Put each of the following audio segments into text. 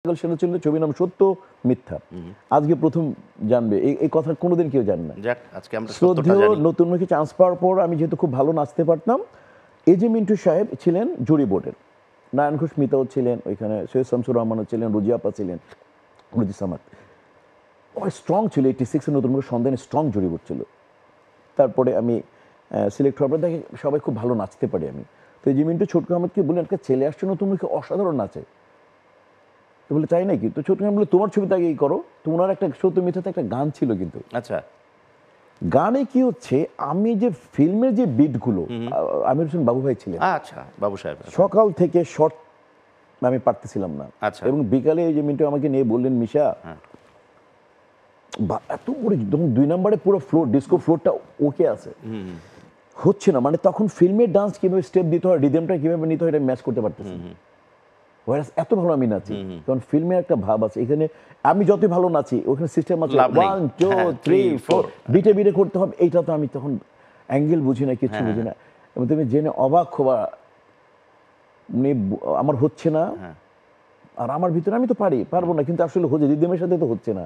সেটা ছিল ছবির নাম সত্য মিথ্যা। আজকে প্রথম জানবে এই কথা, কোনোদিন কেউ জানে না। যাক, আজকে আমরা সত্যটা শ্রদ্ধেয় জানি। নতুন মুখী চান্স পাওয়ার পর আমি যেহেতু খুব ভালো নাচতে পারতাম, এই যে মিন্টু সাহেব ছিলেন জুরি বোর্ডের, নারায়ণ ঘোষ মিতাও ছিলেন ওইখানে, সৈয়দ শামসুর রহমানও ছিলেন, রুজি আপা ছিলেন, রুজি সামাদ স্ট্রং ছিল। 86 এর নতুন মুখী সন্ধানে স্ট্রং জুরি বোর্ড ছিল। তারপরে আমি সিলেক্ট হওয়ার পর দেখি সবাই খুব ভালো নাচতে পারি আমি। তো এই যে মিন্টু ছোটকু আহমেদকে বললেন একটা ছেলে আসছে নতুন মুখী, অসাধারণ নাচে। তো বলে তাই নাকি? তো ছোটকু আহমেদ বলে তোমার ছবিতে আগেই করো। তো ওনার একটা সত্য মিথ্যাতে একটা গান ছিল, কিন্তু আচ্ছা, গানে কি হচ্ছে, আমি যে ফিল্মের যে বিটগুলো, আমির হোসেন বাবু ভাই ছিলেন, আচ্ছা বাবু সাহেব, সকাল থেকে শর্ট আমি পারতেছিলাম না। আচ্ছা। এবং বিকালে এই যে মিন্টু আমাকে নিয়ে বললেন, মিশা এত বড় যখন 2 নম্বরে পুরো ফ্লোর, ডিস্কো ফ্লোরটা ওকে আছে, হচ্ছে না। মানে তখন ফিল্মের ডান্স কিভাবে স্টেপ দিতে হয়, রিদমটা কিভাবে নিতে হয়, এটা ম্যাচ করতে পারতেছি না। এত ভালো আমি নাচি, কারণ ফিল্মের একটা ভাব আছে। এখানে আমি যতই ভালো নাচি, ওখানে সিস্টেম আছে 1 2 3 4 বিটে বিটে করতে হবে। এইটা তো আমি তখন অ্যাঙ্গেল বুঝি না, কিছু বুঝি না। এবং তুমি জেনে অবাক হবা, আমার হচ্ছে না। আর আমার ভিতরে আমি তো পারবো না, কিন্তু আসলে হচ্ছে রিদমের সাথে তো হচ্ছে না।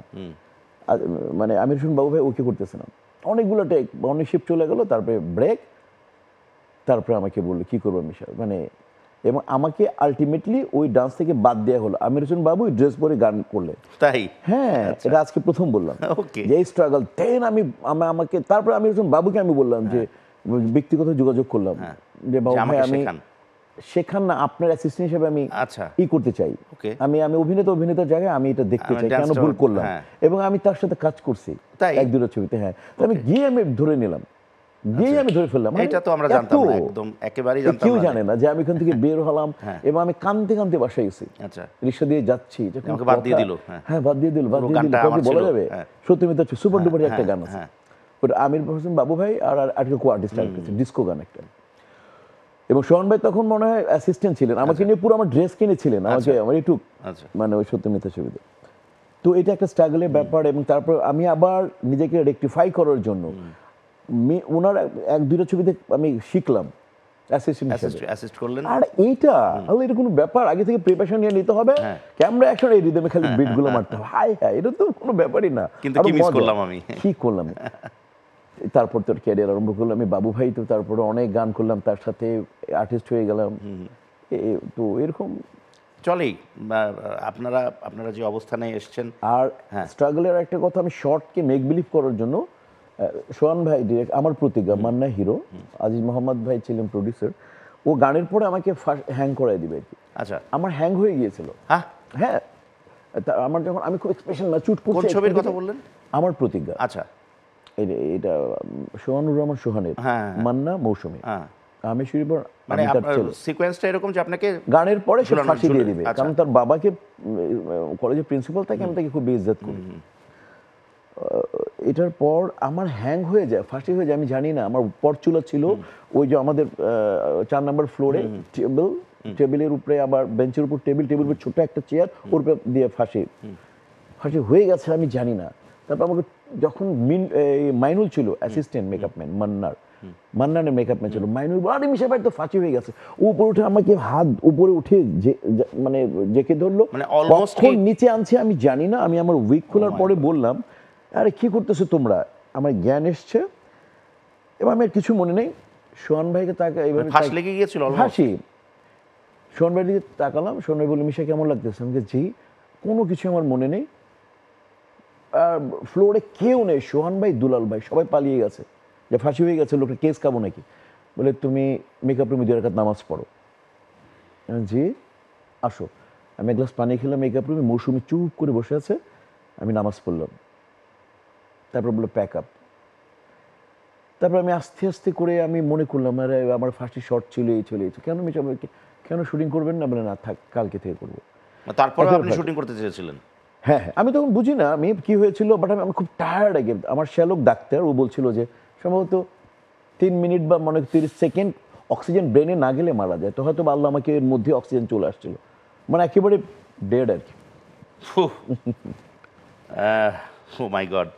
মানে আমির হোসেন বাবু ভাই ওকে করতেছে না। অনেকগুলো টেক, অনেক শিফট চলে গেল, তারপরে ব্রেক, তারপরে আমাকে বললো কি করবো মিশা, মানে এবং আমাকে আলটিমেটলি ওই ডান্স থেকে বাদ দেওয়া হলো। আমির হোসেন বাবু ড্রেস পরে গান করলেন, তাই? হ্যাঁ, এটা আজকে প্রথম বললাম ওকে, যে এই স্ট্রাগল। দেন আমাকে তারপরে আমির হোসেন বাবুকে আমি বললাম যে ব্যক্তিগত যোগাযোগ করলাম যে বাবু ভাই আমি শেখান না, আপনার অ্যাসিস্ট্যান্ট হিসেবে আমি করতে চাই। আমি অভিনেতার জায়গায় আমি এটা দেখতে চাই, কেন ভুল করলাম। এবং আমি তার সাথে কাজ করছি 1-2 ছবিতে। হ্যাঁ, তো আমি গিয়ে আমি ধরে নিলাম, গিয়ে আমি ধরে ফেললাম। এটা তো আমরা জানতাম না, একদম একেবারেই জানতাম না। কেউ জানে না যে আমি এখান থেকে বের হলাম এবং আমি কাঁদতে কাঁদতে বাসায় গেছি। আচ্ছা, রিক্সা দিয়ে যাচ্ছি, বাদ দিয়ে দিল। হ্যাঁ, বাদ দিয়ে দিল। বলা যাবে সত্যি মিথ্যা সুপার ডুপার একটা গান আছে, ওটা আমির হোসেন বাবু ভাই আর একটা কো আর্টিস্ট ডিস্কো গান একটা। এবং সোহান ভাই তখন মনে হয় অ্যাসিস্ট্যান্ট ছিলেন, আমাকে নিয়ে পুরো আমার ড্রেস কিনেছিলেন আমাকে, আমার একটু মানে ওই সত্য মিথ্যা ছবিতে। তো এটা একটা স্ট্রাগলের ব্যাপার। এবং তারপর আমি আবার নিজেকে রেকটিফাই করার জন্য ওনার 1-2 ছবিতে আমি শিখলাম অ্যাসিস্ট করলেন। আর এইটা এটা কোনো ব্যাপার, আগে থেকে প্রিপারেশন নিয়ে নিতে হবে, ক্যামেরা অ্যাকশন এই রিদমে খালি বিটগুলো মারতে হবে। হাই হ্যাঁ, এটা তো কোনো ব্যাপারই না। কিন্তু কি মিস করলাম আমি, কি করলাম। তারপর তোর ক্যারিয়ার আরম্ভ করলাম আমি, বাবু ভাই তো তারপরে অনেক গান করলাম, তার সাথে আর্টিস্ট হয়ে গেলাম। তো এরকম চলেই আপনারা যে অবস্থানে এসেছেন। আর স্ট্রাগলের একটা কথা, আমি শর্টকে মেক বিলিভ করার জন্য সোহান ভাই ডিরেক্ট, আমার প্রতিজ্ঞা, মান্না হিরো, আজিজ মোহাম্মদ ভাই ছিলেন প্রডিউসার, ও গানের পরে আমাকে হ্যাং করাই দিবে আর কি। আচ্ছা, আমার হ্যাং হয়ে গিয়েছিল। হ্যাঁ, আমার যখন আমি খুব এক্সপ্রেশন ম্যাচুর করছি। কোন ছবির কথা বললেন? আমার প্রতিজ্ঞা। আচ্ছা, এটা সোহানুর রহমান সোহানের, মান্না মৌসুমী, আমি শুরু মানে সিকোয়েন্সটা এরকম যে আপনাকে গানের পরে সে ফাঁসি দিয়ে দিবে, কারণ তার বাবাকে কলেজের প্রিন্সিপাল থাকে, আমি তাকে খুব বেইজ্জত করি। এটার পর আমার হ্যাং হয়ে যায়, ফাঁসি হয়ে যায়, আমি জানি না। আমার পরচুলা ছিল ওই যে আমাদের 4 নম্বর ফ্লোরে টেবিলের উপরে, আবার বেঞ্চের উপর টেবিল উপর ছোট একটা চেয়ার, ওর উপরে দিয়ে ফাঁসি হয়ে গেছে, আমি জানি না। তারপর আমাকে যখন মাইনুল ছিল অ্যাসিস্ট্যান্ট মেকআপম্যান, মান্নানের মেকআপম্যান ছিল, মাইনুল আরে মিশা ভাই তো ফাঁসি হয়ে গেছে, উপরে উঠে আমাকে হাত উপরে উঠে মানে জেকে ধরলো, কখন নিচে আনছে আমি জানি না। আমি আমার উইক খোলার পরে বললাম, আরে কি করতেছো তোমরা, আমার জ্ঞান এসছে। এবং আমি আর কিছু মনে নেই, সোহান ভাইকে হাসি, সোহান ভাইয়ের দিকে তাকালাম, সোহান ভাই বলল, মিশা কেমন লাগতেছে? আমাকে জি, কোনো কিছু আমার মনে নেই। আর ফ্লোরে কেউ নেই, সোহান ভাই, দুলাল ভাই সবাই পালিয়ে গেছে, যে ফাঁসি হয়ে গেছে, লোকটা কেস খাবো নাকি। বলে তুমি মেকআপ রুমে 2 রাকাত নামাজ পড়ো। জি আসো। আমি এক গ্লাস পানি খেলাম মেকআপ রুমে, মৌসুমি চুপ করে বসে আছে, আমি নামাজ পড়লাম। তারপর বললো প্যাক আপ। তারপর আমি আস্তে আস্তে করে আমি মনে করলাম, আরে আমার ফার্স্ট শর্ট ছিল, এই চলে কেন মিশা, কেন শুটিং করবেন না? বলে না থাক, কালকে থেকে করবো। তারপর আপনি শুটিং করতে চেয়েছিলেন? হ্যাঁ, আমি তখন বুঝি না আমি কি হয়েছিল, বাট আমি খুব টায়ার্ড আগে। আমার শ্যালক ডাক্তার, ও বলছিল যে সম্ভবত 3 মিনিট বা 30 সেকেন্ড অক্সিজেন ব্রেনে না গেলে মারা যায়। তো হয়তো আল্লাহ আমাকে এর মধ্যে অক্সিজেন চলে আসছিল, মানে একেবারে ডেড আর কি। ও মাই গড।